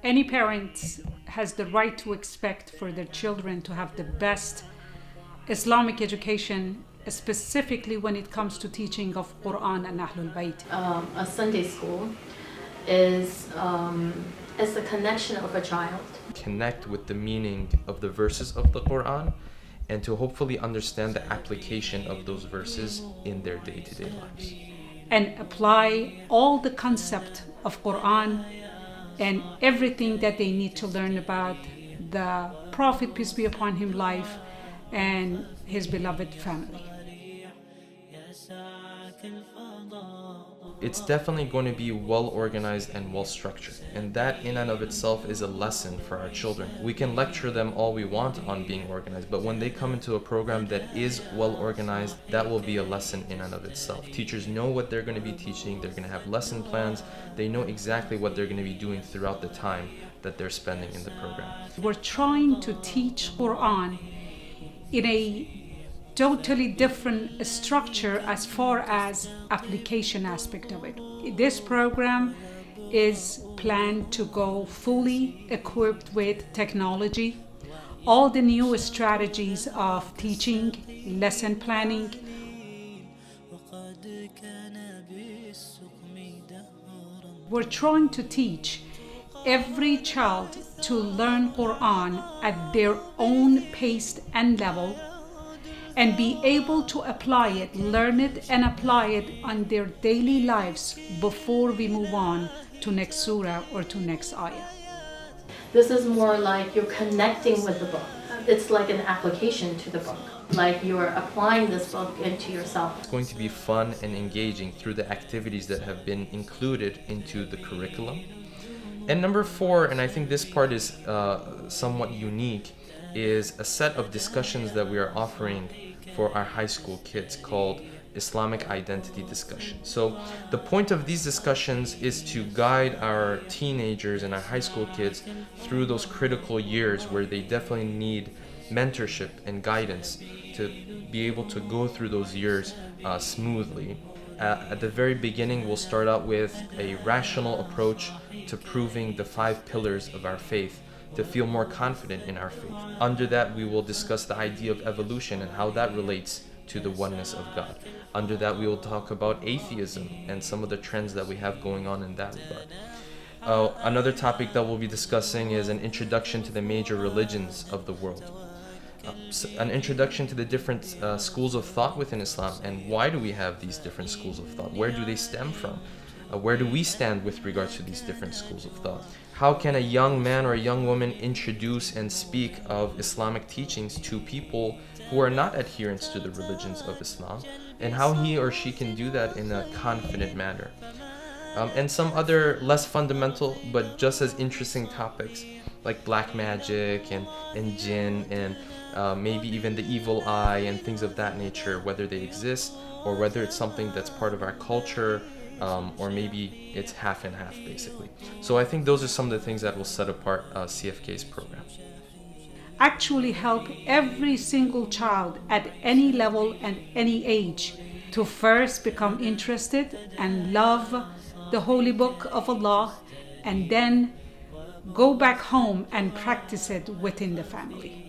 Any parent has the right to expect for their children to have the best Islamic education, specifically when it comes to teaching of Quran and Ahlul Bayt. A Sunday school is the connection of a child. Connect with the meaning of the verses of the Quran and to hopefully understand the application of those verses in their day-to-day lives. And apply all the concept of Quran and everything that they need to learn about the Prophet, peace be upon him, life and his beloved family. It's definitely going to be well organized and well structured, and that in and of itself is a lesson for our children. We can lecture them all we want on being organized, but when they come into a program that is well organized, that will be a lesson in and of itself. Teachers know what they're going to be teaching, they're going to have lesson plans, they know exactly what they're going to be doing throughout the time that they're spending in the program. We're trying to teach Quran in a totally different structure as far as application aspect of it. This program is planned to go fully equipped with technology, all the new strategies of teaching, lesson planning. We're trying to teach every child to learn Quran at their own pace and level, and be able to apply it, learn it and apply it on their daily lives before we move on to next surah or to next ayah. This is more like you're connecting with the book. It's like an application to the book, like you're applying this book into yourself. It's going to be fun and engaging through the activities that have been included into the curriculum. And number 4, and I think this part is somewhat unique, is a set of discussions that we are offering for our high school kids called Islamic Identity Discussion. So the point of these discussions is to guide our teenagers and our high school kids through those critical years where they definitely need mentorship and guidance to be able to go through those years smoothly. At the very beginning, we'll start out with a rational approach to proving the 5 pillars of our faith, to feel more confident in our faith. Under that, we will discuss the idea of evolution and how that relates to the oneness of God. Under that, we will talk about atheism and some of the trends that we have going on in that regard. Another topic that we'll be discussing is an introduction to the major religions of the world. An introduction to the different schools of thought within Islam, and why do we have these different schools of thought? Where do they stem from? Where do we stand with regards to these different schools of thought? How can a young man or a young woman introduce and speak of Islamic teachings to people who are not adherents to the religions of Islam, and how he or she can do that in a confident manner? And some other less fundamental but just as interesting topics like black magic and jinn and maybe even the evil eye and things of that nature, whether they exist or whether it's something that's part of our culture, or maybe it's half and half basically. So I think those are some of the things that will set apart CFK's program. Actually help every single child at any level and any age to first become interested and love the holy book of Allah, and then go back home and practice it within the family.